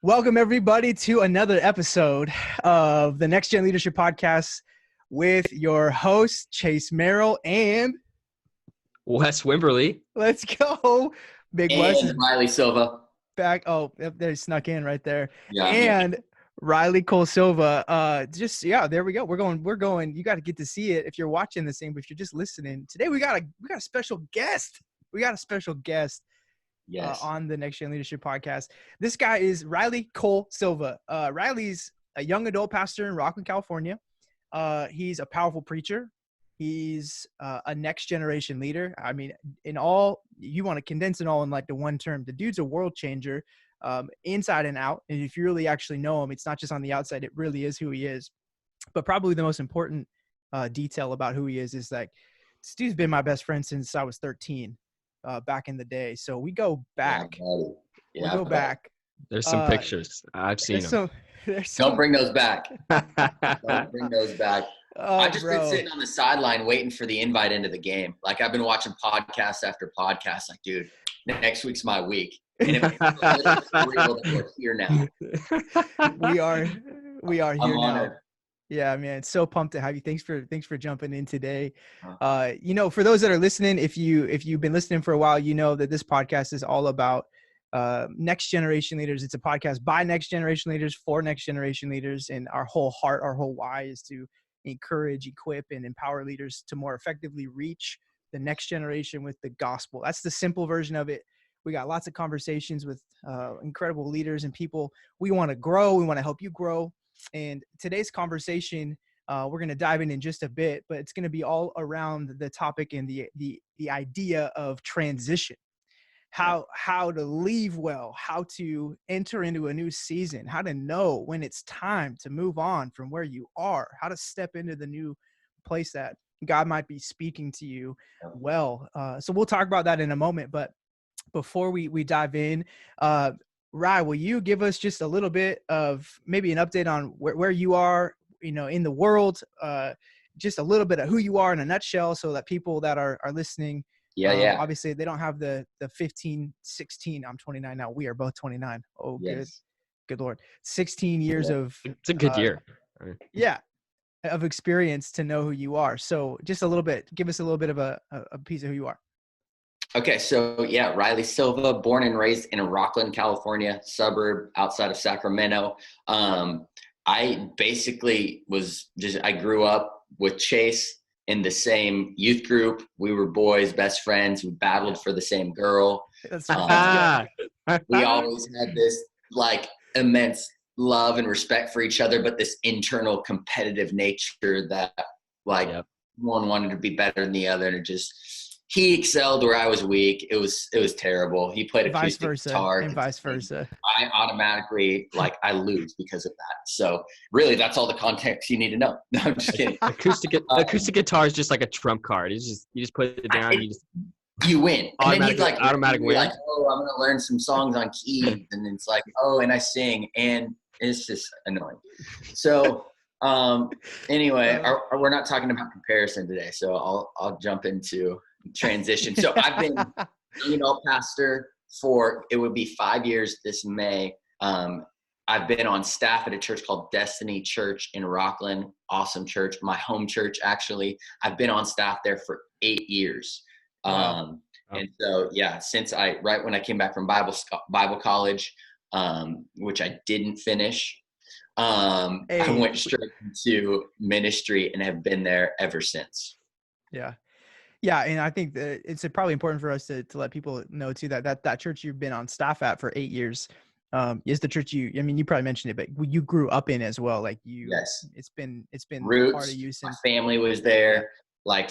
Welcome, everybody, to another episode of the Next Gen Leadership Podcast with your host, Chase Merrell, and Wes Wimberly. let's go. Big Wes is Rylie Silva. back. Oh, yep, they snuck in right there. Yeah, and Rylie Silva. There we go. We're going. You got to get to see it if you're watching the same, but if you're just listening. Today we got a special guest. Yes. On the Next Gen Leadership Podcast. This guy is Rylie Silva. Rylie's a young adult pastor in Rocklin, California. He's a powerful preacher. He's a next generation leader. I mean, you want to condense it all in like the one term. The dude's a world changer, inside and out. And if you really actually know him, it's not just on the outside. It really is who he is. But probably the most important detail about who he is that this dude's been my best friend since I was 13. Back in the day. So we go back. Back. There's some pictures. I've seen them. Don't bring those back. Don't bring those back. I've just been sitting on the sideline waiting for the invite into the game. Like I've been watching podcast after podcast. Like, dude, next week's my week. And it makes it a little surreal that we're here now. We are here I'm now. honored. Yeah, man. So pumped to have you. Thanks for jumping in today. For those that are listening, if you've been listening for a while, you know that this podcast is all about next generation leaders. It's a podcast by next generation leaders for next generation leaders. And our whole heart, our whole why is to encourage, equip, and empower leaders to more effectively reach the next generation with the gospel. That's the simple version of it. We got lots of conversations with incredible leaders and people. We want to grow. We want to help you grow. And today's conversation, we're going to dive in just a bit, but it's going to be all around the topic and the idea of transition, how to leave well, how to enter into a new season, how to know when it's time to move on from where you are, how to step into the new place that God might be speaking to you. So we'll talk about that in a moment. But before we dive in, Rye, will you give us just a little bit of maybe an update on where you are, in the world, just a little bit of who you are in a nutshell so that people that are listening, obviously they don't have the 15, 16, I'm 29 now. We are both 29. Oh, yes. Good Lord. 16 years of. It's a good year. Of experience to know who you are. So just a little bit, give us a little bit of a piece of who you are. Okay, so Rylie Silva, born and raised in Rocklin, California, suburb outside of Sacramento. I basically I grew up with Chase in the same youth group. We were boys, best friends. We battled for the same girl. We always had this like immense love and respect for each other, but this internal competitive nature that one wanted to be better than the other, and he excelled where I was weak. It was terrible. He played acoustic guitar. And vice versa. I automatically, I lose because of that. So really, that's all the context you need to know. No, I'm just kidding. Acoustic guitar is just like a trump card. You just put it down. You win. Automatic win. Like, I'm going to learn some songs on keys. And it's like, and I sing. And it's just annoying. So anyway, we're not talking about comparison today. So I'll jump into transition. So I've been pastor for, it would be 5 years this May. I've been on staff at a church called Destiny Church in Rocklin. Awesome church. My home church, actually. I've been on staff there for 8 years. And so, since right when I came back from Bible college, which I didn't finish, I went straight into ministry and have been there ever since. Yeah, and I think that it's probably important for us to let people know too that church you've been on staff at for 8 years is the church you probably mentioned it, but you grew up in as well. Yes, it's been roots, part of you since my family was there,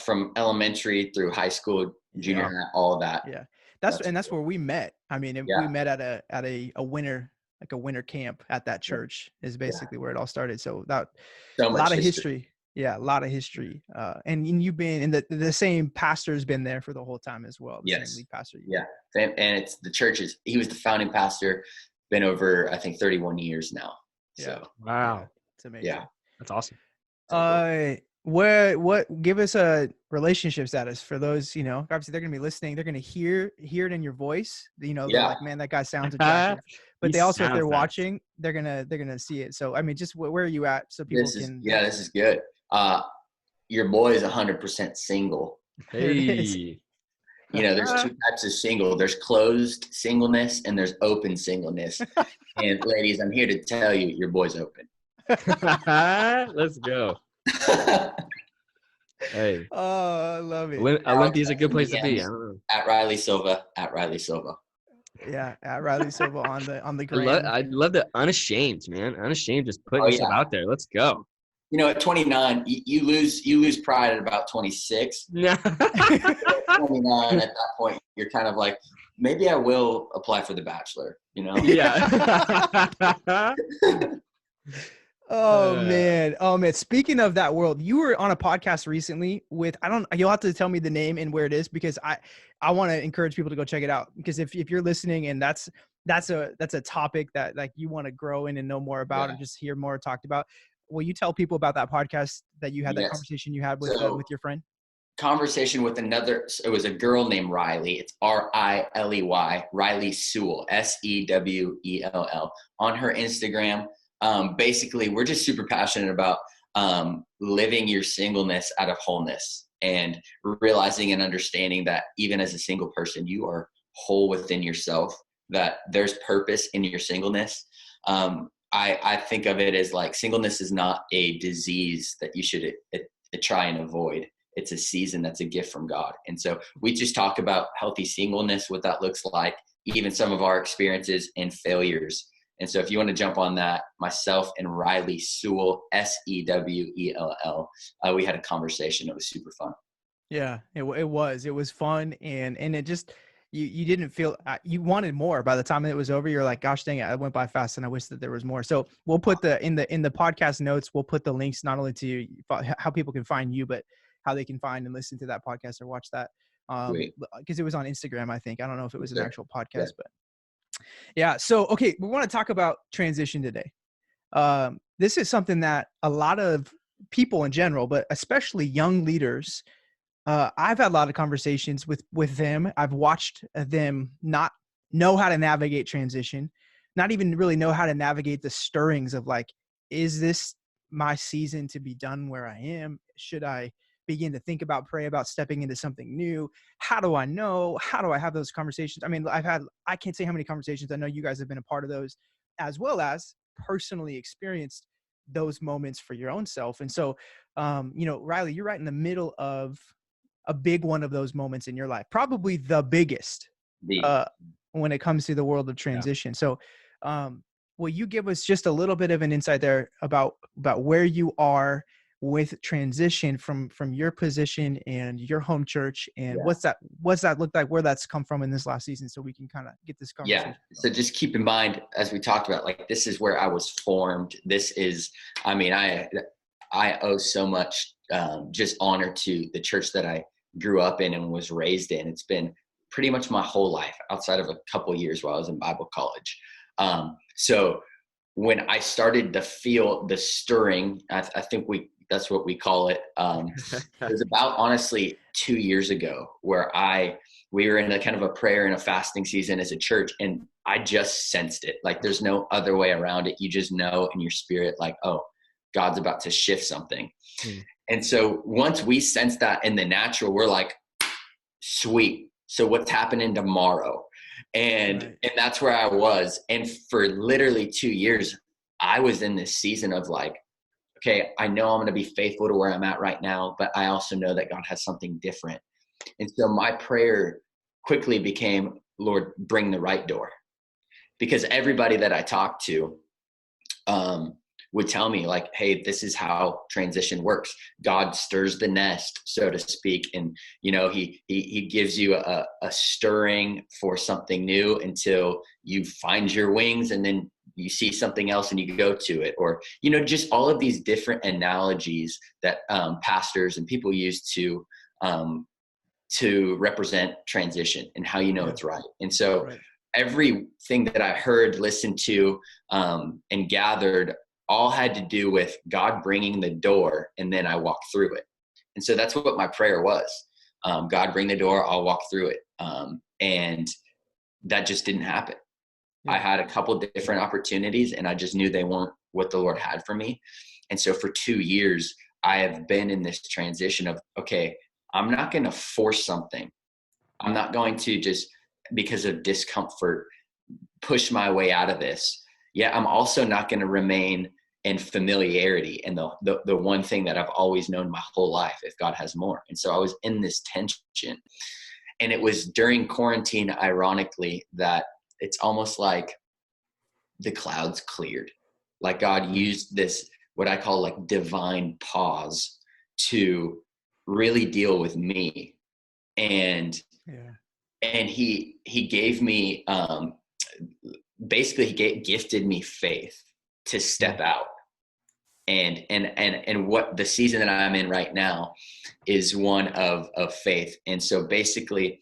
from elementary through high school, junior high, all of that. Yeah, that's where we met. We met at a winter, like a winter camp at that church is basically where it all started. So a lot of history. Yeah, a lot of history. And you've been in the same pastor's been there for the whole time as well. Same lead pastor. Yeah. And it's the church's, he was the founding pastor, been over, I think, 31 years now. So, wow. It's amazing. Yeah. That's awesome. What give us a relationship status for those, obviously they're going to be listening. They're going to hear it in your voice. They're like, man, that guy sounds attractive. but He they also, if they're sounds nice. watching, they're gonna see it. So I mean, just where are you at so people This is can? this is good. Your boy is 100% single. There it is. Hey. There's two types of single. There's closed singleness and there's open singleness. And ladies, I'm here to tell you, your boy's open. Let's go. Hey. Oh, I love it. Olympia's a good place to be. I don't know. At Rylie Silva. At Rylie Silva. Yeah, at Rylie Silva on the gram. I love the unashamed, man. Unashamed, just putting yourself out there. Let's go. At 29, you lose pride at about 26. Yeah. At 29, at that point, you're kind of like, maybe I will apply for The Bachelor. Yeah. Oh man. Speaking of that world, you were on a podcast recently with, you'll have to tell me the name and where it is, because I want to encourage people to go check it out, because if you're listening and that's a topic that like you want to grow in and know more about, and just hear more talked about, will you tell people about that podcast that you had, that conversation you had with your friend? Conversation with it was a girl named Riley. It's Riley, Rylie Sewell, Sewell, on her Instagram. Basically, we're just super passionate about living your singleness out of wholeness, and realizing and understanding that even as a single person, you are whole within yourself, that there's purpose in your singleness. I think of it as like, singleness is not a disease that you should try and avoid. It's a season that's a gift from God. And so we just talk about healthy singleness, what that looks like, even some of our experiences and failures. And so if you want to jump on that, myself and Rylie Sewell, Sewell, we had a conversation. It was super fun. Yeah, it was fun. And it just, you didn't feel, you wanted more. By the time it was over, you're like, gosh, dang it, I went by fast and I wish that there was more. So we'll put in the podcast notes, we'll put the links, not only to how people can find you, but how they can find and listen to that podcast or watch that. Because it was on Instagram, I think. I don't know if it was an actual podcast, but yeah. So, okay, we want to talk about transition today. This is something that a lot of people in general, but especially young leaders, I've had a lot of conversations with them. I've watched them not know how to navigate transition, not even really know how to navigate the stirrings of like, is this my season to be done where I am? Should I begin to think about, pray about stepping into something new? How do I know? How do I have those conversations? I mean, I can't say how many conversations. I know you guys have been a part of those, as well as personally experienced those moments for your own self. And so, Rylie, you're right in the middle of a big one of those moments in your life, probably the biggest when it comes to the world of transition. Yeah. So, will you give us just a little bit of an insight there about where you are with transition from your position and your home church, and what's that look like, where that's come from in this last season, so we can kind of get this conversation. Yeah. So just keep in mind, as we talked about, like, this is where I was formed. This is, I mean, I owe so much just honor to the church that I grew up in and was raised in. It's been pretty much my whole life, outside of a couple of years while I was in Bible college. So when I started to feel the stirring, I think that's what we call it. It was about, honestly, 2 years ago, where we were in a kind of a prayer and a fasting season as a church, and I just sensed it. Like, there's no other way around it. You just know in your spirit, like, oh, God's about to shift something. And so once we sense that in the natural, we're like, sweet. So what's happening tomorrow? And that's where I was. And for literally 2 years, I was in this season of like, okay, I know I'm going to be faithful to where I'm at right now, but I also know that God has something different. And so my prayer quickly became, Lord, bring the right door. Because everybody that I talked to would tell me, like, hey, this is how transition works. God stirs the nest, so to speak. And, he gives you a stirring for something new until you find your wings, and then you see something else and you go to it. Or, just all of these different analogies that pastors and people use to represent transition and how it's right. And so everything that I heard, listened to, and gathered all had to do with God bringing the door, and then I walked through it. And so that's what my prayer was. God, bring the door, I'll walk through it. And that just didn't happen. I had a couple different opportunities and I just knew they weren't what the Lord had for me. And so for 2 years, I have been in this transition of, okay, I'm not going to force something. I'm not going to just, because of discomfort, push my way out of this. Yeah, I'm also not going to remain in familiarity and the one thing that I've always known my whole life, if God has more. And so I was in this tension. And it was during quarantine, ironically, that it's almost like the clouds cleared. Like God used this, what I call like divine pause, to really deal with me. And he gave me, basically he gifted me faith to step out. And what the season that I'm in right now is one of faith. And so basically,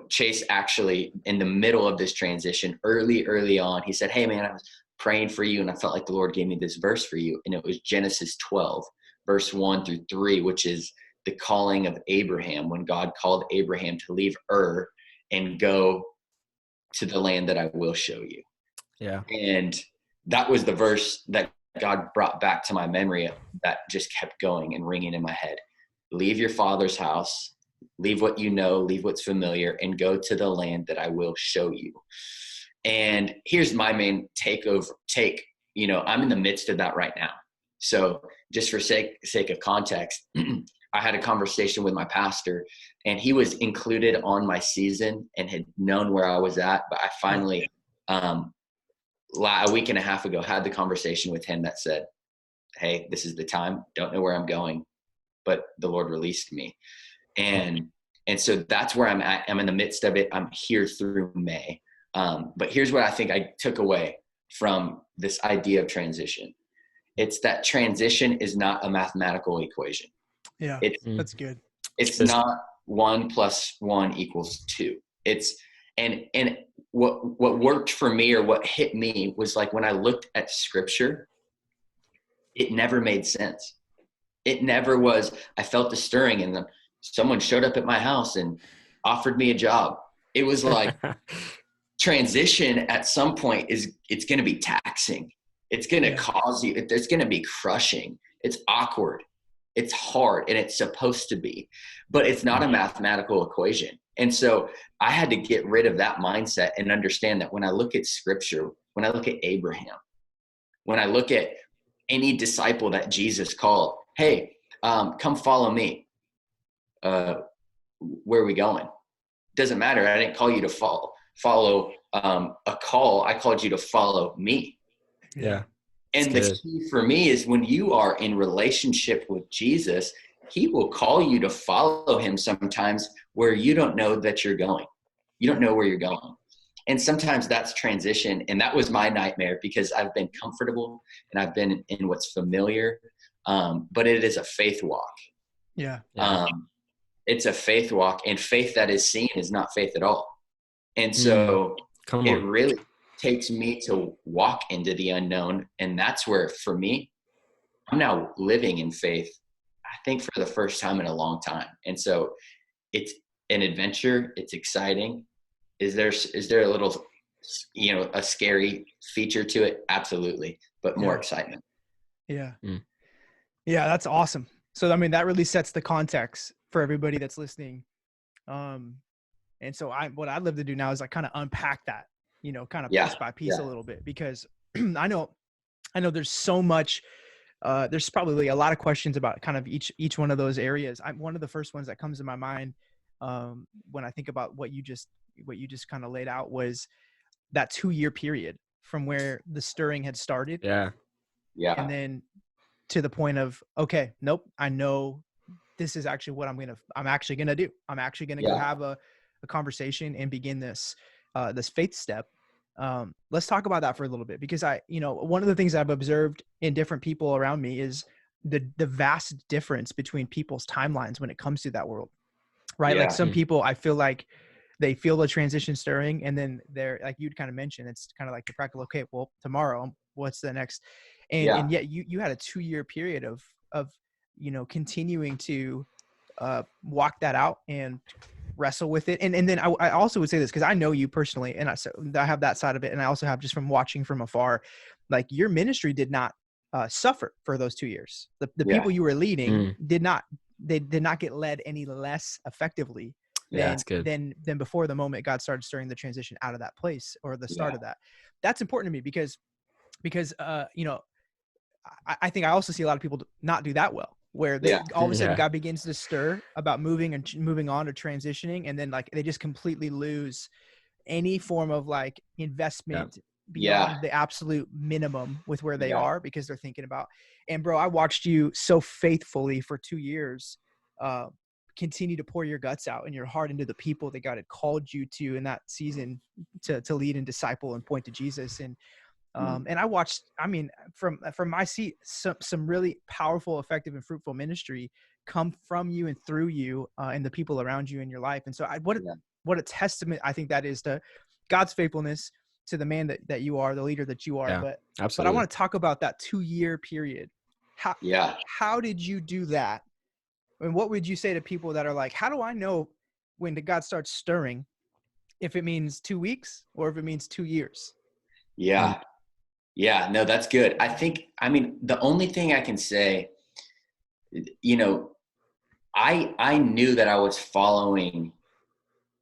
Chase actually, in the middle of this transition, early on, he said, "Hey man, I was praying for you and I felt like the Lord gave me this verse for you." And it was Genesis 12, verse 1-3, which is the calling of Abraham, when God called Abraham to leave Ur and go to the land that I will show you. Yeah. And that was the verse that God brought back to my memory that just kept going and ringing in my head. Leave your father's house, leave what you know, leave what's familiar, and go to the land that I will show you. And here's my main take. I'm in the midst of that right now. So just for sake of context, I had a conversation with my pastor, and he was included on my season and had known where I was at. But I finally, a week and a half ago, had the conversation with him that said, "Hey, this is the time. Don't know where I'm going, but the Lord released me." And so that's where I'm at. I'm in the midst of it. I'm here through May. But here's what I think I took away from this idea of transition. It's that transition is not a mathematical equation. Yeah, that's good. It's not 1 + 1 = 2. And what worked for me, or what hit me, was like when I looked at scripture, it never made sense. It never was, I felt the stirring and someone showed up at my house and offered me a job. It was like transition at some point it's going to be taxing. It's going to cause you, it's going to be crushing. It's awkward. It's hard, and it's supposed to be, but it's not a mathematical equation. And so I had to get rid of that mindset and understand that when I look at scripture, when I look at Abraham, when I look at any disciple that Jesus called, "Hey, come follow me." Where are we going? Doesn't matter. I didn't call you to follow a call. I called you to follow me. Yeah. And the key for me is when you are in relationship with Jesus, he will call you to follow him sometimes where you don't know that you're going. You don't know where you're going. And sometimes that's transition. And that was my nightmare, because I've been comfortable and I've been in what's familiar. But it is a faith walk. Yeah. It's a faith walk, and faith that is seen is not faith at all. And so it really takes me to walk into the unknown. And that's where, for me, I'm now living in faith, I think for the first time in a long time. And so it's an adventure. It's exciting. Is there a little, a scary feature to it? Absolutely. But more excitement. Yeah. Yeah. That's awesome. So, I mean, that really sets the context for everybody that's listening. And so what I'd love to do now is like kind of unpack that, kind of piece by piece a little bit, because I know there's so much, there's probably a lot of questions about kind of each one of those areas. One of the first ones that comes to my mind when I think about what you just kind of laid out was that 2-year period from where the stirring had started. Yeah. And then to the point of, okay, nope, I know this is actually what I'm actually going to do. I'm actually going to go have a conversation and begin this faith step. Let's talk about that for a little bit, because one of the things I've observed in different people around me is the vast difference between people's timelines when it comes to that world, right? Like some people, I feel like they feel the transition stirring, and then they're like, you'd kind of mentioned, it's kind of like the practical, okay, well, tomorrow, what's the next? And yet you had a 2-year period of continuing to walk that out and wrestle with it. And then I also would say this, because I know you personally, and I have that side of it. And I also have, just from watching from afar, like your ministry did not suffer for those 2 years. The people you were leading did not get led any less effectively than before the moment God started stirring the transition out of that place, or the start of that. That's important to me because you know, I think I also see a lot of people not do that well, where they all of a sudden God begins to stir about moving on or transitioning, and then like they just completely lose any form of like investment beyond the absolute minimum with where they are, because they're thinking about. And bro, I watched you so faithfully for 2 years continue to pour your guts out and your heart into the people that God had called you to in that season to lead and disciple and point to Jesus. And I watched, I mean, from my seat, some really powerful, effective, and fruitful ministry come from you and through you and the people around you in your life. And so what a testament I think that is to God's faithfulness, to the man that you are, the leader that you are. But I want to talk about that 2-year period. How did you do that? And what would you say to people that are like, how do I know when God starts stirring, if it means 2 weeks or if it means 2 years? Yeah, no, that's good. I mean, the only thing I can say, you know, I knew that I was following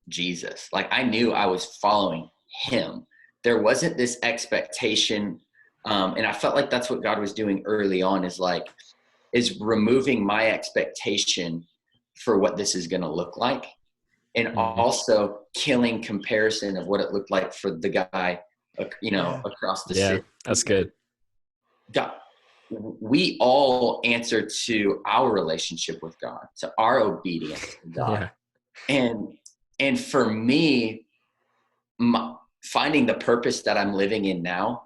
Jesus. Like, I knew I was following him. There wasn't this expectation. And I felt like that's what God was doing early on, is removing my expectation for what this is going to look like. And also killing comparison of what it looked like for the guy, you know, across the city. That's good. God, we all answer to our relationship with God, to our obedience to God. And for me, finding the purpose that I'm living in now,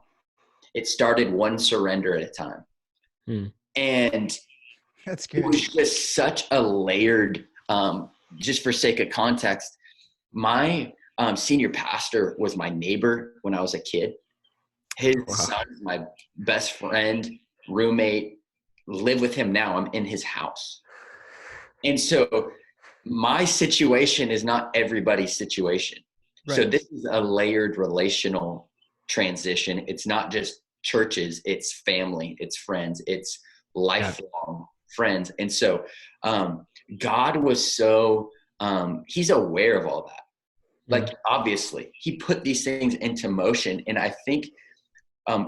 it started one surrender at a time. And that's good. It was just such a layered, just for sake of context, my senior pastor was my neighbor when I was a kid. His son is my best friend, roommate, live with him now. I'm in his house. And so my situation is not everybody's situation. Right. So this is a layered relational transition. It's not just churches, it's family, it's friends, it's lifelong friends. And so God was so, he's aware of all that. Like, obviously, he put these things into motion. And I think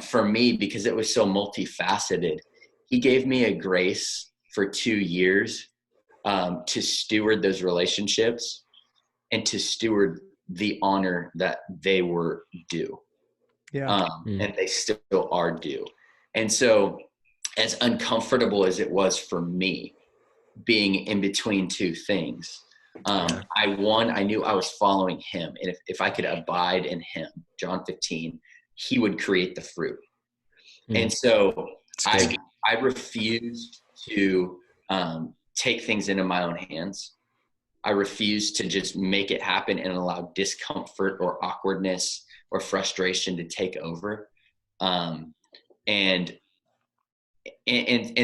for me, because it was so multifaceted, he gave me a grace for 2 years to steward those relationships and to steward the honor that they were due. And they still are due. And so, as uncomfortable as it was for me being in between two things, I knew I was following him. And if I could abide in him, John 15, he would create the fruit. And so I refused to take things into my own hands. I refused to just make it happen and allow discomfort or awkwardness or frustration to take over. And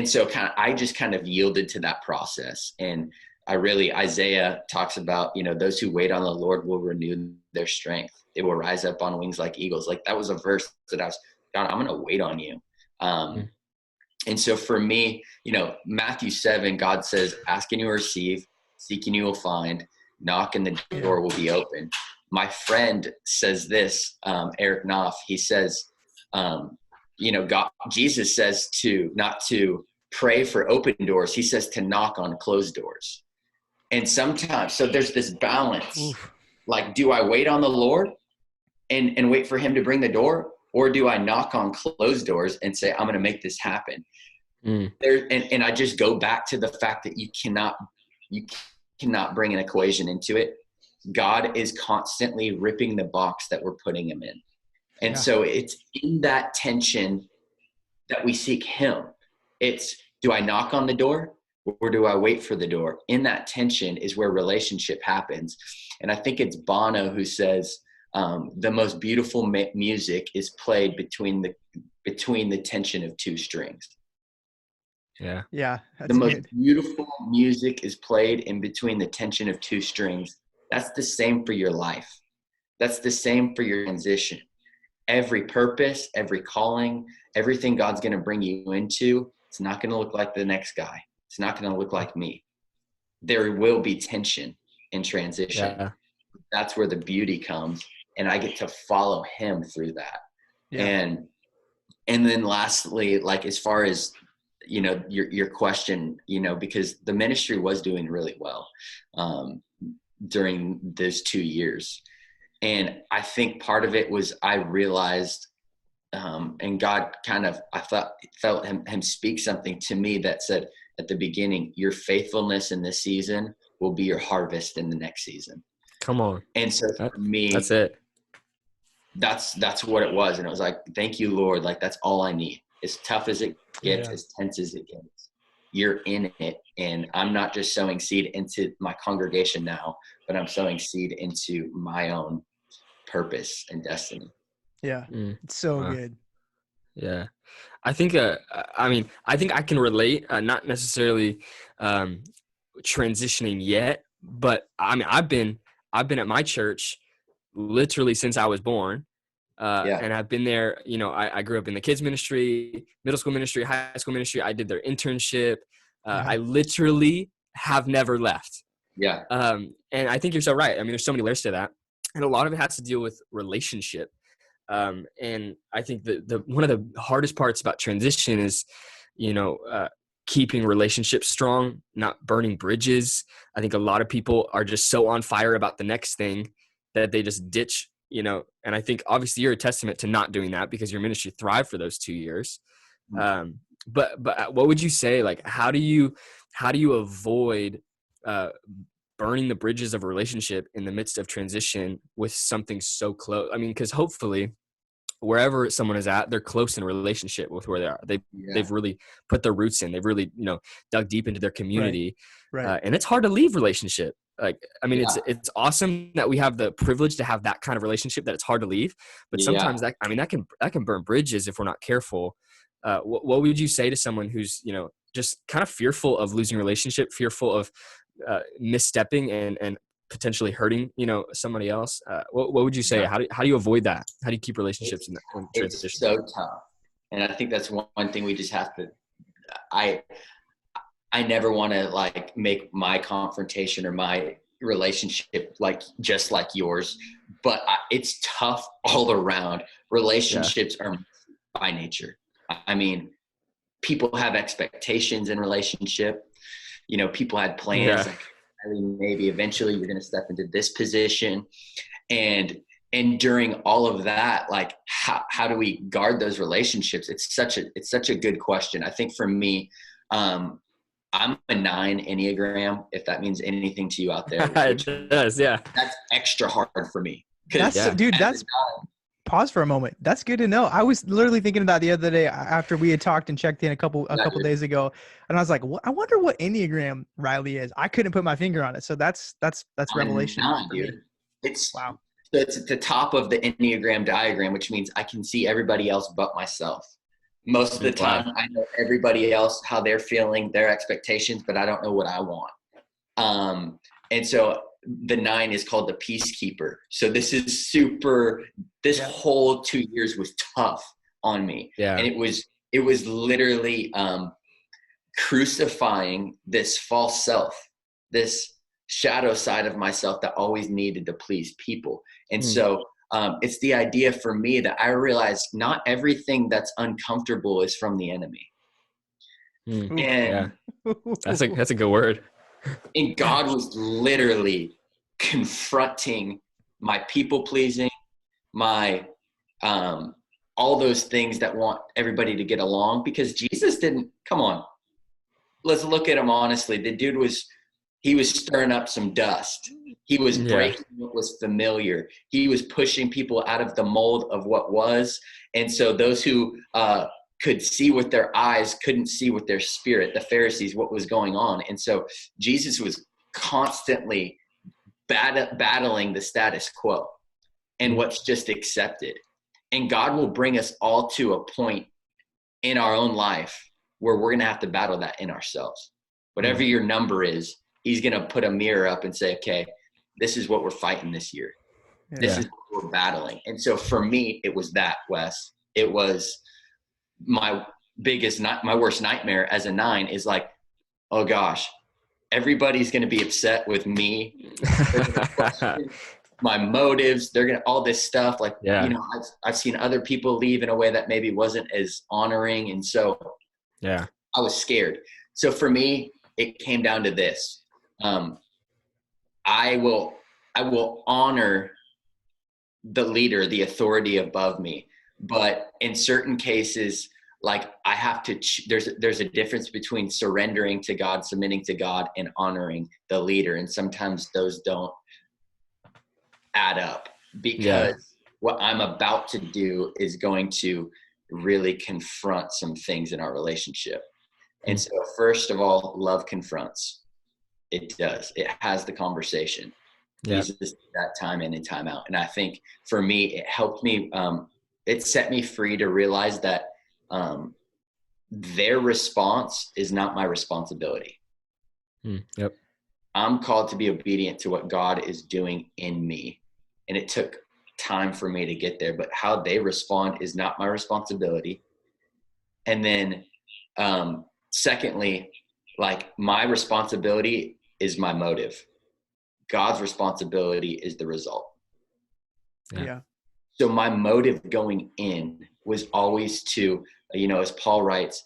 so I just kind of yielded to that process. And Isaiah talks about, you know, those who wait on the Lord will renew their strength. They will rise up on wings like eagles. Like, that was a verse that God, I'm going to wait on you. And so for me, you know, Matthew 7, God says, ask and you will receive, seek and you will find, knock and the door will be open. My friend says this, Eric Knopf, he says, you know, Jesus says not to pray for open doors. He says to knock on closed doors. And sometimes, so there's this balance. Like, do I wait on the Lord and wait for him to bring the door? Or do I knock on closed doors and say, I'm going to make this happen? And I just go back to the fact that you cannot bring an equation into it. God is constantly ripping the box that we're putting him in. And so it's in that tension that we seek him. It's, do I knock on the door or do I wait for the door? In that tension is where relationship happens. And I think it's Bono who says, the most beautiful music is played between the tension of two strings. The most beautiful music is played in between the tension of two strings. That's the same for your life. That's the same for your transition. Every purpose, every calling, everything God's going to bring you into, it's not going to look like the next guy. It's not going to look like me. There will be tension in transition. Yeah. That's where the beauty comes, and I get to follow him through that. Yeah. And then lastly, like as far as, you know, your question, you know, because the ministry was doing really well during those 2 years. And I think part of it was I realized, and God kind of, I felt him speak something to me that said at the beginning, your faithfulness in this season will be your harvest in the next season. Come on. And so for me, that's it. That's what it was. And it was like, thank you, Lord. Like, that's all I need. As tough as it gets, as tense as it gets, you're in it. And I'm not just sowing seed into my congregation now, but I'm sowing seed into my own purpose and destiny. Yeah. It's so good. Yeah. I think, I think I can relate, not necessarily transitioning yet, but I mean, I've been at my church literally since I was born. And I've been there, you know, I grew up in the kids ministry, middle school ministry, high school ministry. I did their internship. I literally have never left. Yeah. And I think you're so right. I mean, there's so many layers to that. And a lot of it has to deal with relationship. And I think the one of the hardest parts about transition is, you know, keeping relationships strong, not burning bridges. I think a lot of people are just so on fire about the next thing that they just ditch, you know, and I think obviously you're a testament to not doing that because your ministry thrived for those 2 years. But what would you say, like, how do you avoid burning the bridges of a relationship in the midst of transition with something so close? I mean, because hopefully wherever someone is at, they're close in relationship with where they are. They've really put their roots in. They've really, you know, dug deep into their community. Right. And it's hard to leave relationship. Like, I mean, it's awesome that we have the privilege to have that kind of relationship that it's hard to leave. But sometimes that can burn bridges if we're not careful. What would you say to someone who's, you know, just kind of fearful of losing relationship, fearful of misstepping and potentially hurting, you know, somebody else? What would you say? How do you avoid that? How do you keep relationships in transition? It's so tough. And I think that's one thing we just have to, I never want to like make my confrontation or my relationship like just like yours, but it's tough all around. Relationships are by nature. I mean, people have expectations in relationship. You know, people had plans like, I mean, maybe eventually you're going to step into this position, and during all of that, like how do we guard those relationships? It's such a good question. I think for me, I'm a 9 Enneagram, if that means anything to you out there. It does, yeah. That's extra hard for me. Pause for a moment. That's good to know. I was literally thinking about the other day after we had talked and checked in a couple days ago, and I was like, I wonder what Enneagram Rylie is. I couldn't put my finger on it. So that's revelation. Dude. It's wow. So it's at the top of the Enneagram diagram, which means I can see everybody else but myself. Most of the time, I know everybody else, how they're feeling, their expectations, but I don't know what I want. And so the 9 is called the peacekeeper. So this is this whole 2 years was tough on me. Yeah. And it was literally crucifying this false self, this shadow side of myself that always needed to please people. And so it's the idea for me that I realized not everything that's uncomfortable is from the enemy. And that's a good word. And God was literally confronting my people pleasing, my all those things that want everybody to get along, because Jesus didn't, come on, let's look at him honestly. The dude was stirring up some dust. He was breaking what was familiar. He was pushing people out of the mold of what was. And so those who could see with their eyes couldn't see with their spirit, the Pharisees, what was going on. And so Jesus was constantly battling the status quo and what's just accepted. And God will bring us all to a point in our own life where we're going to have to battle that in ourselves. Whatever your number is, he's going to put a mirror up and say, okay, this is what we're fighting this year. Yeah. This is what we're battling. And so for me, it was that, Wes. It was my worst nightmare as a 9 is like, oh gosh, everybody's going to be upset with me. They're gonna question my motives. They're going to, all this stuff. Like, you know, I've seen other people leave in a way that maybe wasn't as honoring. And so I was scared. So for me, it came down to this. I will honor the leader, the authority above me. But in certain cases, like I have to, there's a difference between surrendering to God, submitting to God, and honoring the leader. And sometimes those don't add up, because what I'm about to do is going to really confront some things in our relationship. And so first of all, love confronts. It does. It has the conversation. Jesus did that time in and time out. And I think for me, it helped me. It set me free to realize that their response is not my responsibility. I'm called to be obedient to what God is doing in me. And it took time for me to get there, but how they respond is not my responsibility. And then secondly, like my responsibility is my motive. God's responsibility is the result. Yeah. So my motive going in was always to, you know, as Paul writes,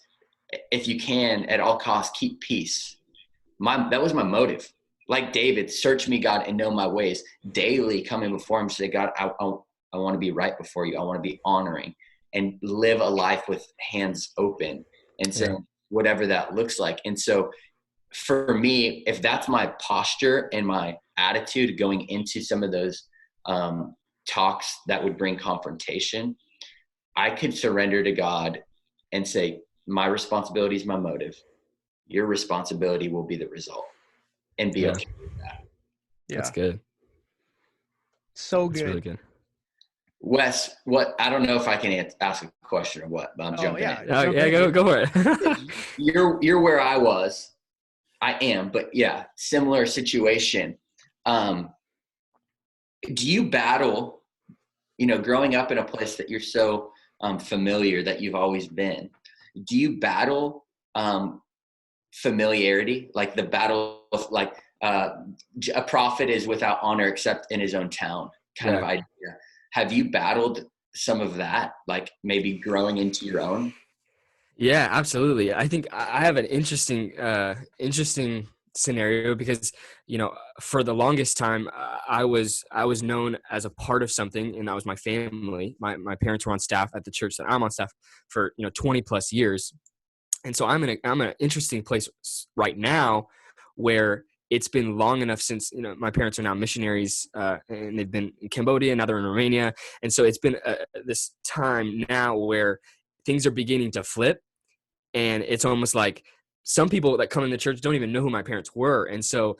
if you can, at all costs, keep peace. That was my motive. Like David, search me, God, and know my ways. Daily coming before him, say, God, I want to be right before you. I want to be honoring and live a life with hands open and saying whatever that looks like. And so for me, if that's my posture and my attitude going into some of those talks that would bring confrontation, I could surrender to God and say, my responsibility is my motive. Your responsibility will be the result, and be okay with that. Yeah. That's good. So good. That's really good. Wes, I don't know if I can ask a question or what, but I'm jumping in. Go for it. You're where I was. I am, but yeah, similar situation. Do you battle, you know, growing up in a place that you're so familiar, that you've always been, do you battle familiarity, like the battle of like a prophet is without honor except in his own town kind of idea? Have you battled some of that, like maybe growing into your own? Yeah, absolutely. I think I have an interesting scenario because, you know, for the longest time, I was known as a part of something, and that was my family. My parents were on staff at the church that I'm on staff for, 20 plus years. And so I'm in an interesting place right now where it's been long enough since, my parents are now missionaries, and they've been in Cambodia, now they're in Romania. And so it's been this time now where things are beginning to flip. And it's almost like some people that come in the church don't even know who my parents were. And so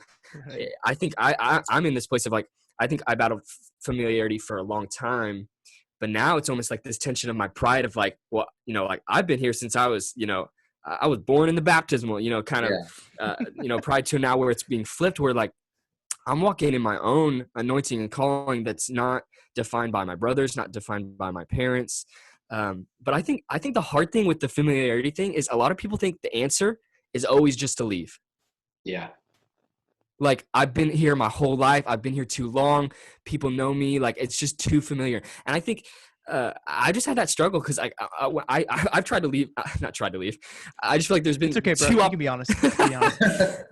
I think I'm in this place of like, I think I battled familiarity for a long time, but now it's almost like this tension of my pride of like, well, like I've been here since I was, I was born in the baptismal, pride to now where it's being flipped, where like I'm walking in my own anointing and calling that's not defined by my brothers, not defined by my parents. But I think the hard thing with the familiarity thing is a lot of people think the answer is always just to leave. Yeah. Like I've been here my whole life. I've been here too long. People know me. Like it's just too familiar. And I think I just had that struggle because I've tried to leave. Not tried to leave. I just feel like there's been it's okay, bro. You can be honest.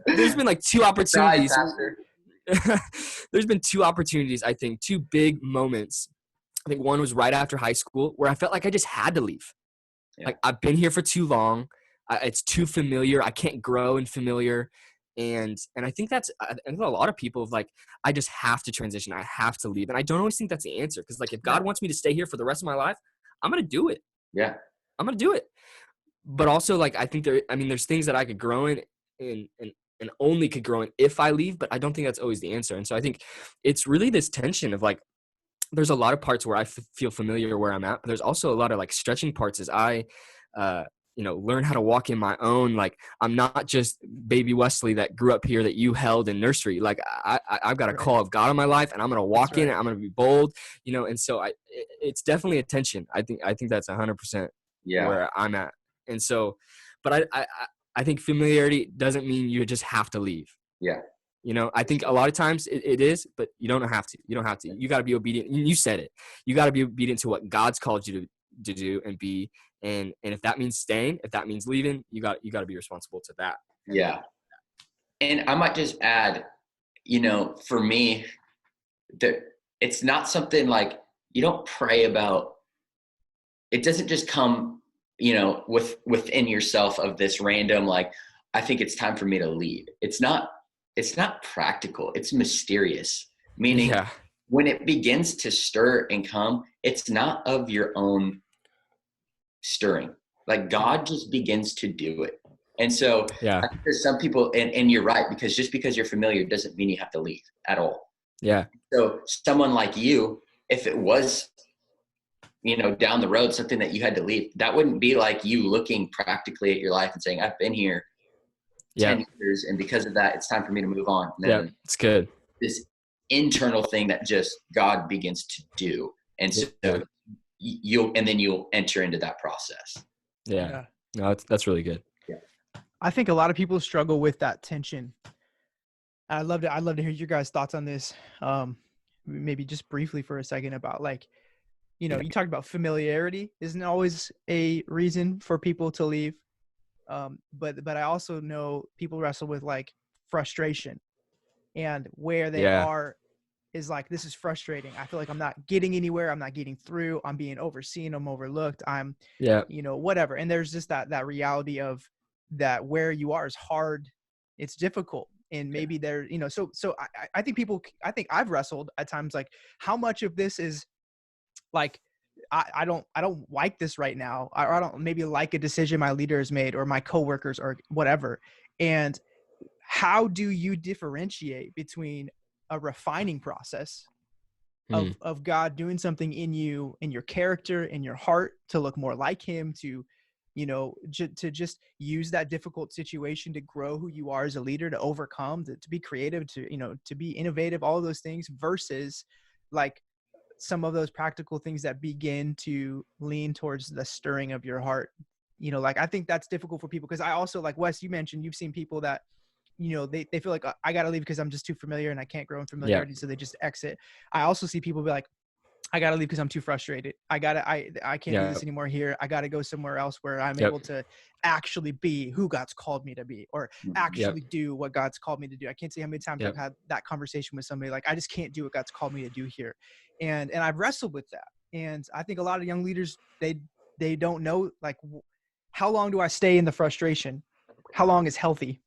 There's been like two opportunities. There's been two opportunities. I think two big moments. I think one was right after high school where I felt like I just had to leave. Yeah. Like I've been here for too long. It's too familiar. I can't grow in familiar. And I think I think a lot of people of like, I just have to transition. I have to leave. And I don't always think that's the answer. Cause like, if God wants me to stay here for the rest of my life, I'm going to do it. Yeah. I'm going to do it. But also like, I think there's things that I could grow in and only could grow in if I leave, but I don't think that's always the answer. And so I think it's really this tension of like, there's a lot of parts where I feel familiar where I'm at, but there's also a lot of like stretching parts as I learn how to walk in my own. Like, I'm not just baby Wesley that grew up here that you held in nursery. Like, I've got a call of God in my life, and I'm going to walk in it. I'm going to be bold, and so it's definitely a tension. I think that's 100% where I'm at. And so, but I think familiarity doesn't mean you just have to leave. Yeah. I think a lot of times it is, but you don't have to. You don't have to. You got to be obedient. You said it. You got to be obedient to what God's called you to do and be. And if that means staying, if that means leaving, you got to be responsible to that. Yeah. And I might just add, for me, that it's not something like you don't pray about. It doesn't just come, within yourself of this random, like, I think it's time for me to leave. It's not practical. It's mysterious. Meaning when it begins to stir and come, it's not of your own stirring. Like, God just begins to do it. And so I think there's some people, and you're right, because just because you're familiar doesn't mean you have to leave at all. Yeah. So someone like you, if it was, down the road, something that you had to leave, that wouldn't be like you looking practically at your life and saying, I've been here 10 years, and because of that, it's time for me to move on. And it's good. This internal thing that just God begins to do. And so you'll enter into that process. Yeah. No, that's really good. Yeah. I think a lot of people struggle with that tension. I'd love to hear your guys' thoughts on this. Maybe just briefly for a second about, like, you talked about familiarity isn't always a reason for people to leave. But I also know people wrestle with, like, frustration, and where they are is like, this is frustrating. I feel like I'm not getting anywhere. I'm not getting through. I'm being overseen. I'm overlooked. I'm, whatever. And there's just that reality of that where you are is hard. It's difficult. And maybe there, so I think I've wrestled at times, like, how much of this is like, I don't like this right now. I don't maybe like a decision my leader has made or my coworkers or whatever. And how do you differentiate between a refining process of God doing something in you, in your character, in your heart, to look more like him, to, to just use that difficult situation to grow who you are as a leader, to overcome, to be creative, to be innovative, all of those things, versus, like, some of those practical things that begin to lean towards the stirring of your heart. Like, I think that's difficult for people, because I also, like Wes, you mentioned, you've seen people that, they feel like, I got to leave because I'm just too familiar and I can't grow in familiarity. So they just exit. I also see people be like, I got to leave because I'm too frustrated. I can't do this anymore here. I got to go somewhere else where I'm able to actually be who God's called me to be, or actually do what God's called me to do. I can't say how many times I've had that conversation with somebody, like, I just can't do what God's called me to do here. And I've wrestled with that. And I think a lot of young leaders, they don't know, like, how long do I stay in the frustration? How long is healthy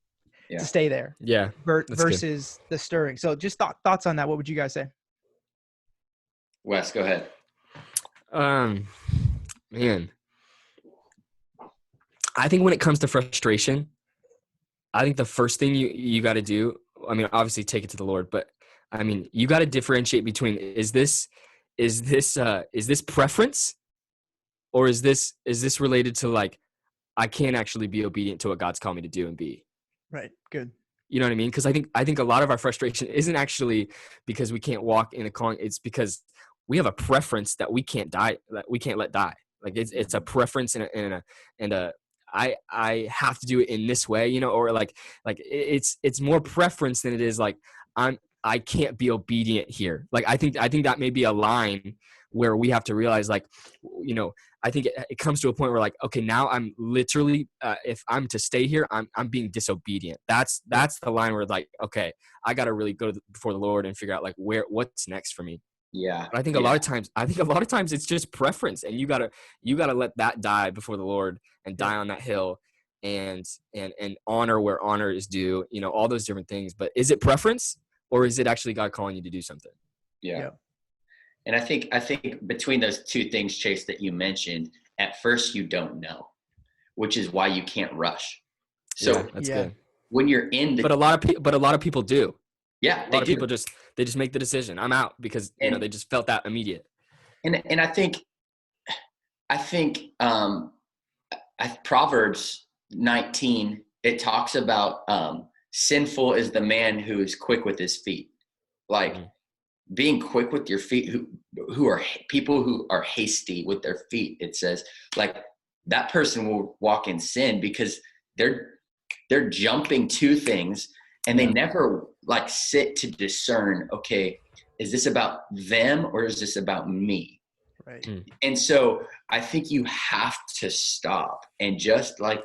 to stay there? Yeah. Versus the stirring. So just thoughts on that. What would you guys say? Wes, go ahead. Man, I think when it comes to frustration, I think the first thing you got to do, I mean, obviously take it to the Lord, but I mean, you got to differentiate between, is this preference, or is this related to, like, I can't actually be obedient to what God's called me to do and be. Right. Good. You know what I mean? Because I think a lot of our frustration isn't actually because we can't walk in a calling. It's because we have a preference that we can't let die. Like, it's a preference and I have to do it in this way, or like it's more preference than it is like I can't be obedient here. Like, I think that may be a line where we have to realize, like, I think it comes to a point where, like, okay, now I'm literally, if I'm to stay here, I'm being disobedient. That's the line where, like, okay, I got to really go before the Lord and figure out, like, what's next for me. Yeah. But I think a lot of times it's just preference, and you gotta let that die before the Lord and die on that hill, and honor where honor is due. All those different things. But is it preference, or is it actually God calling you to do something? Yeah. And I think between those two things, Chase, that you mentioned, at first you don't know, which is why you can't rush. So that's good. When you're in but a lot of people do. Yeah, a lot of people just make the decision. I'm out because they just felt that immediate. And I think Proverbs 19, it talks about sinful is the man who is quick with his feet. Like being quick with your feet, who are people who are hasty with their feet. It says like that person will walk in sin because they're jumping to things and they never like sit to discern, okay, is this about them or is this about me? Right. And so I think you have to stop and just like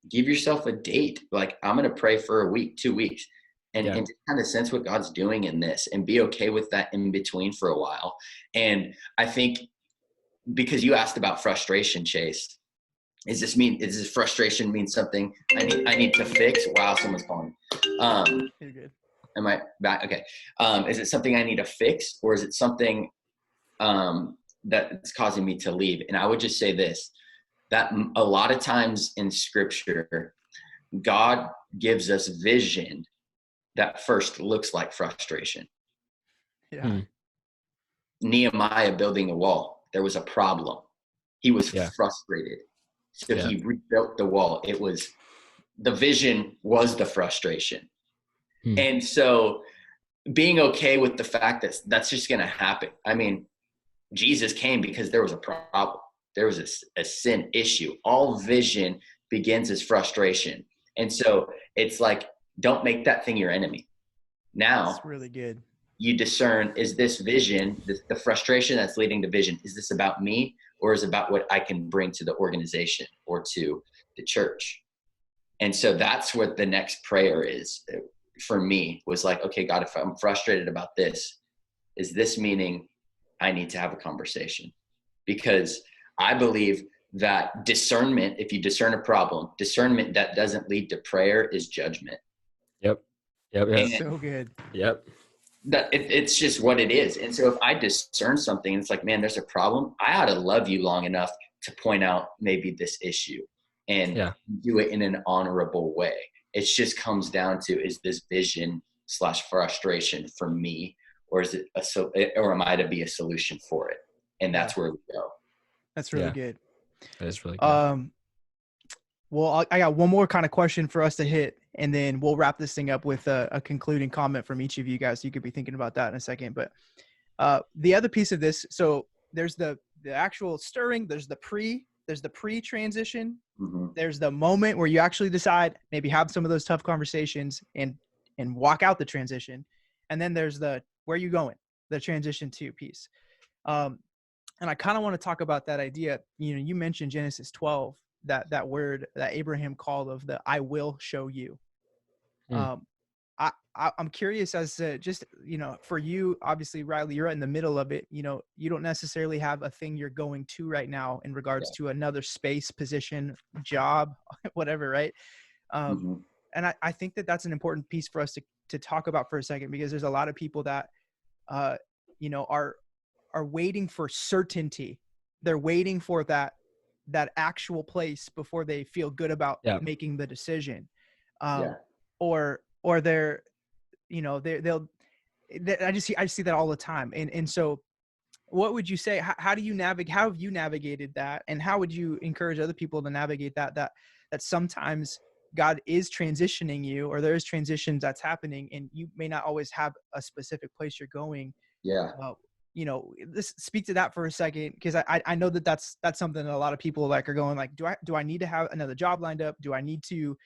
give yourself a date. Like I'm going to pray for a week, 2 weeks, and to kind of sense what God's doing in this and be okay with that in between for a while. And I think because you asked about frustration, Chase, does this frustration mean something I need to fix? Wow, someone's calling. You're good. Am I back? Okay. Is it something I need to fix, or is it something that's causing me to leave? And I would just say this, that a lot of times in scripture, God gives us vision that first looks like frustration. Yeah. Nehemiah building a wall, there was a problem. He was frustrated. So he rebuilt the wall. The vision was the frustration. And so being okay with the fact that that's just going to happen. I mean, Jesus came because there was a problem. There was a sin issue. All vision begins as frustration. And so it's like, don't make that thing your enemy. Now, that's really good. You discern, is this vision, the frustration that's leading to vision, is this about me or is it about what I can bring to the organization or to the church? And so that's what the next prayer is for me, was like, okay, God, if I'm frustrated about this, is this meaning I need to have a conversation? Because I believe that discernment, if you discern a problem, discernment that doesn't lead to prayer is judgment. Yep. So good. Yep. That it's just what it is. And so if I discern something and it's like, man, there's a problem, I ought to love you long enough to point out maybe this issue and do it in an honorable way. It just comes down to, is this vision / frustration for me, or is it or am I to be a solution for it? And that's where we go. That's really good. That is really good. Well, I got one more kind of question for us to hit, and then we'll wrap this thing up with a concluding comment from each of you guys. You could be thinking about that in a second. But the other piece of this, so there's the actual stirring, there's the pre-transition, there's the moment where you actually decide, maybe have some of those tough conversations and walk out the transition. And then there's the where you going, the transition to piece. And I kind of want to talk about that idea. You mentioned Genesis 12, that word that Abraham called of the I will show you. I'm curious as to just, for you, obviously, Rylie, you're in the middle of it. You don't necessarily have a thing you're going to right now in regards to another space, position, job, whatever, right? And I think that that's an important piece for us to talk about for a second, because there's a lot of people that, are waiting for certainty. They're waiting for that actual place before they feel good about making the decision. Or they're, I just see that all the time. And so what would you say, how have you navigated that? And how would you encourage other people to navigate that sometimes God is transitioning you, or there is transitions that's happening, and you may not always have a specific place you're going. Let's speak to that for a second, because I know that's something that a lot of people are going like, do I need to have another job lined up? Do I need to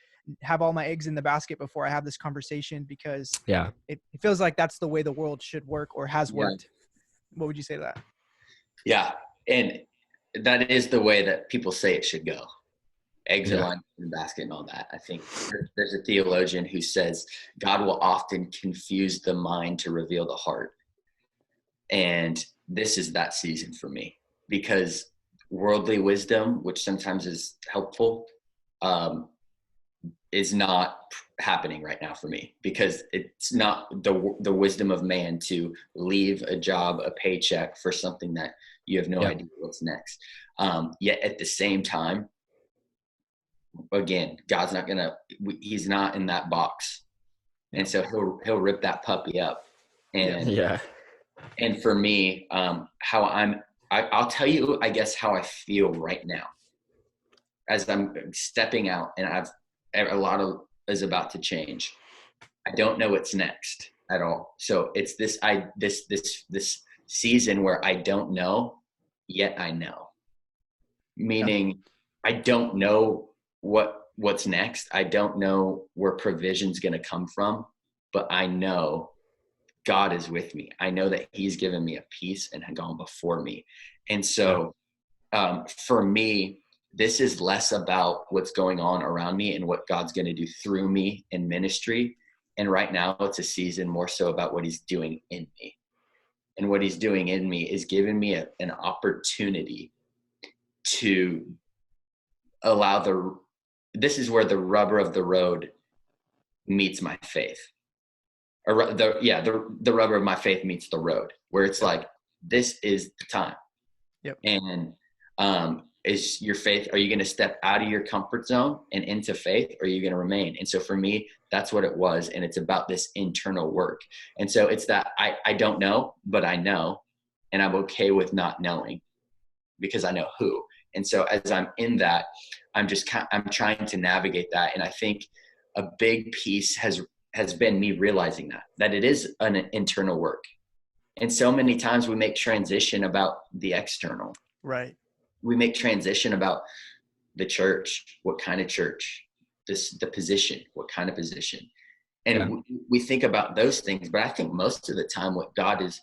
have all my eggs in the basket before I have this conversation? Because it feels like that's the way the world should work or has worked. What would you say to that? Yeah. And that is the way that people say it should go. Eggs are lined in the basket and all that. I think there's a theologian who says God will often confuse the mind to reveal the heart. And this is that season for me, because worldly wisdom, which sometimes is helpful, is not happening right now for me, because it's not the wisdom of man to leave a job, a paycheck for something that you have no idea what's next. Yet at the same time, again, God's not he's not in that box. And so he'll rip that puppy up. And and for me, I'll tell you, I guess, how I feel right now. as I'm stepping out and a lot of is about to change. I don't know what's next at all. So it's this season where I don't know, yet I know. Meaning I don't know what's next. I don't know where provision's going to come from, but I know God is with me. I know that he's given me a peace and had gone before me. And so for me, this is less about what's going on around me and what God's going to do through me in ministry. And right now it's a season more so about what he's doing in me. And what he's doing in me is giving me an opportunity to allow this is where the rubber of the road meets my faith. Or the rubber of my faith meets the road, where it's like, this is the time. Yep. And is your faith, are you going to step out of your comfort zone and into faith, or are you going to remain? And so for me, that's what it was. And it's about this internal work. And so it's that I don't know, but I know, and I'm okay with not knowing because I know who. And so as I'm in that, I'm trying to navigate that. And I think a big piece has been me realizing that it is an internal work. And so many times we make transition about the external. Right. We make transition about the church, what kind of church, the position, what kind of position. And we think about those things, but I think most of the time what God is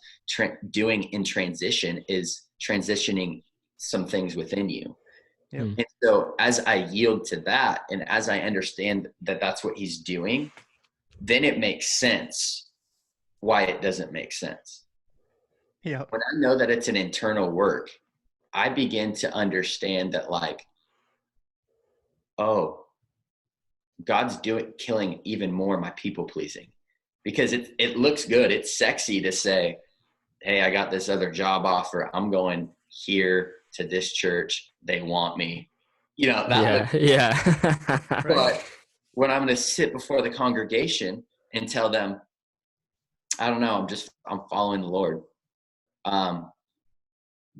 doing in transition is transitioning some things within you. Yep. And so as I yield to that, and as I understand that that's what he's doing, then it makes sense why it doesn't make sense. Yeah. When I know that it's an internal work, I begin to understand that, like, oh, God's killing even more my people pleasing, because it looks good. It's sexy to say, hey, I got this other job offer. I'm going here to this church. They want me. You know, that But when I'm going to sit before the congregation and tell them, I don't know, I'm following the Lord.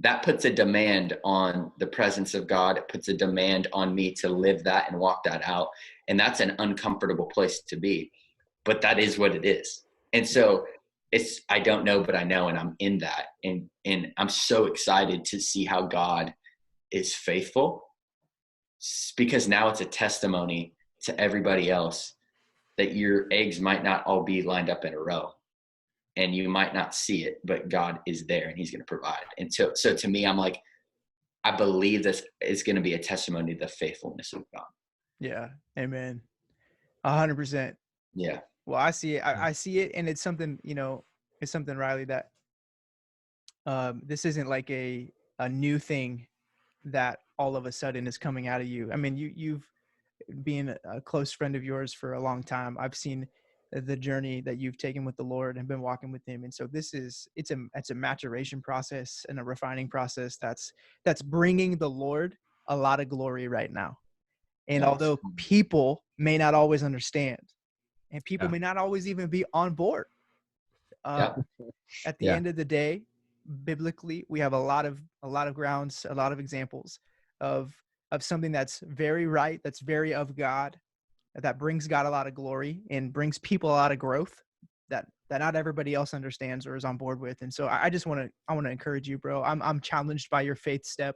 That puts a demand on the presence of God. It puts a demand on me to live that and walk that out. And that's an uncomfortable place to be, but that is what it is. And so I don't know, but I know, and I'm in that. And I'm so excited to see how God is faithful, because now it's a testimony to everybody else that your eggs might not all be lined up in a row. And you might not see it, but God is there and he's going to provide. And so to me, I'm like, I believe this is going to be a testimony to the faithfulness of God. Yeah. Amen. 100%. Yeah. Well, I see it. I see it. And it's something, it's something, Rylie, that this isn't like a new thing that all of a sudden is coming out of you. I mean, you've been a close friend of yours for a long time. I've seen the journey that you've taken with the Lord and been walking with him. And so it's a maturation process and a refining process that's bringing the Lord a lot of glory right now. And although people may not always understand, and people may not always even be on board, at the end of the day, biblically, we have a lot of grounds, a lot of examples of something that's very right, that's very of God, that brings God a lot of glory and brings people a lot of growth that not everybody else understands or is on board with. And so I want to encourage you, bro. I'm challenged by your faith step.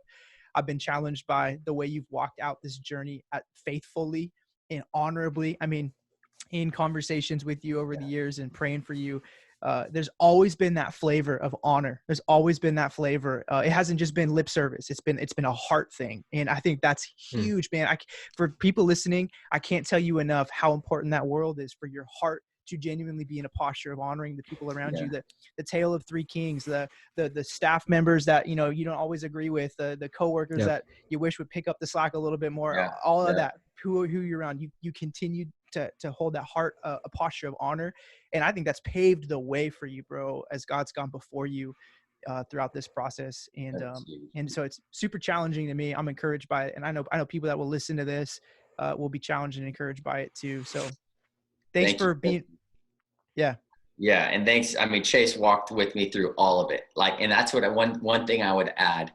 I've been challenged by the way you've walked out this journey faithfully and honorably. I mean, in conversations with you over the years and praying for you, there's always been that flavor of honor. There's always been that flavor. It hasn't just been lip service. It's been a heart thing. And I think that's huge, man. For people listening, I can't tell you enough how important that world is for your heart to genuinely be in a posture of honoring the people around you. The tale of three kings, the staff members that, you don't always agree with, the coworkers that you wish would pick up the slack a little bit more, all of that, who you're around, you continue to hold that heart, a posture of honor. And I think that's paved the way for you, bro, as God's gone before you throughout this process. And so it's super challenging to me. I'm encouraged by it. And I know people that will listen to this will be challenged and encouraged by it too. So thanks for being, Yeah. And thanks. I mean, Chase walked with me through all of it. And that's what one thing I would add,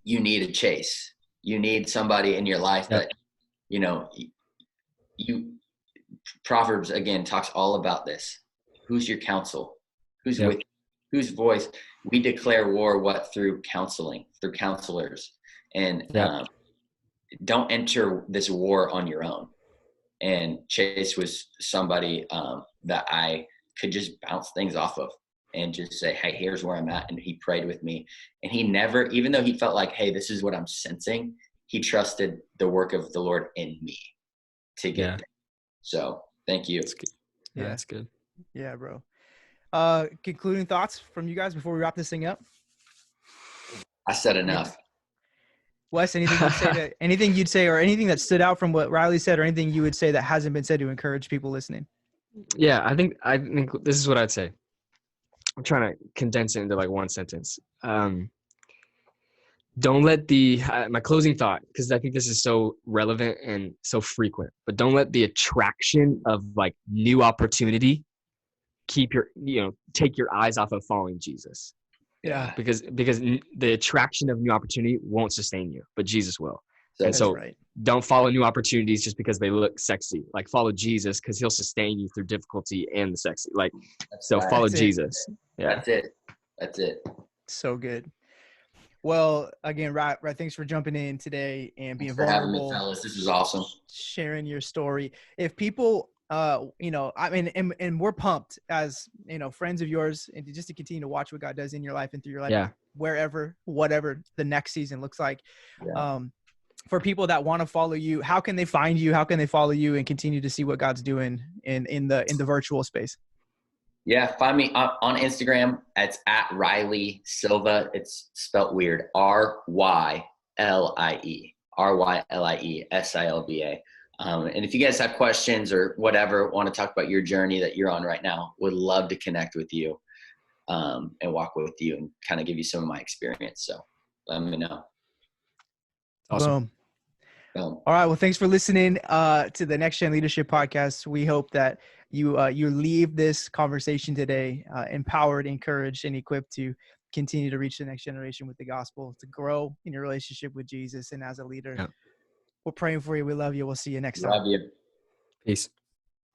you need a Chase. You need somebody in your life Yep. that, you know, you Proverbs again talks all about this. Who's your counsel? Who's Yep. with you? Whose voice? We declare war through counseling, through counselors, and Yep. don't enter this war on your own. And Chase was somebody that I could just bounce things off of and just say, hey, here's where I'm at. And he prayed with me. And he never, even though he felt like, hey, this is what I'm sensing, he trusted the work of the Lord in me to get there. So thank you. That's good. Yeah, that's good. Yeah, bro. Concluding thoughts from you guys before we wrap this thing up? I said enough. Wes, anything you'd say or anything that stood out from what Rylie said or anything you would say that hasn't been said to encourage people listening? Yeah, I think this is what I'd say. I'm trying to condense it into like one sentence. Don't let my closing thought, because I think this is so relevant and so frequent, but don't let the attraction of like new opportunity take your eyes off of following Jesus. Yeah. Because the attraction of new opportunity won't sustain you, but Jesus will. So right. Don't follow new opportunities just because they look sexy. Like follow Jesus because he'll sustain you through difficulty and the sexy. Like, follow Jesus. Yeah. That's it. So good. Well, again, Ryan, thanks for jumping in today and being vulnerable. Having me, fellas. This is awesome. Sharing your story. If people, and we're pumped as, friends of yours, and just to continue to watch what God does in your life and through your life, wherever, whatever the next season looks like. Yeah. For people that want to follow you, how can they find you? How can they follow you and continue to see what God's doing in the virtual space? Yeah, find me on Instagram. It's at Rylie Silva. It's spelt weird. RYLIE SILVA. And if you guys have questions or whatever, want to talk about your journey that you're on right now, would love to connect with you and walk with you and kind of give you some of my experience. So let me know. Awesome. Boom. All right. Well, thanks for listening to the Next Gen Leadership Podcast. We hope that you leave this conversation today empowered, encouraged, and equipped to continue to reach the next generation with the gospel, to grow in your relationship with Jesus and as a leader. Yeah. We're praying for you. We love you. We'll see you next time. Love you. Peace.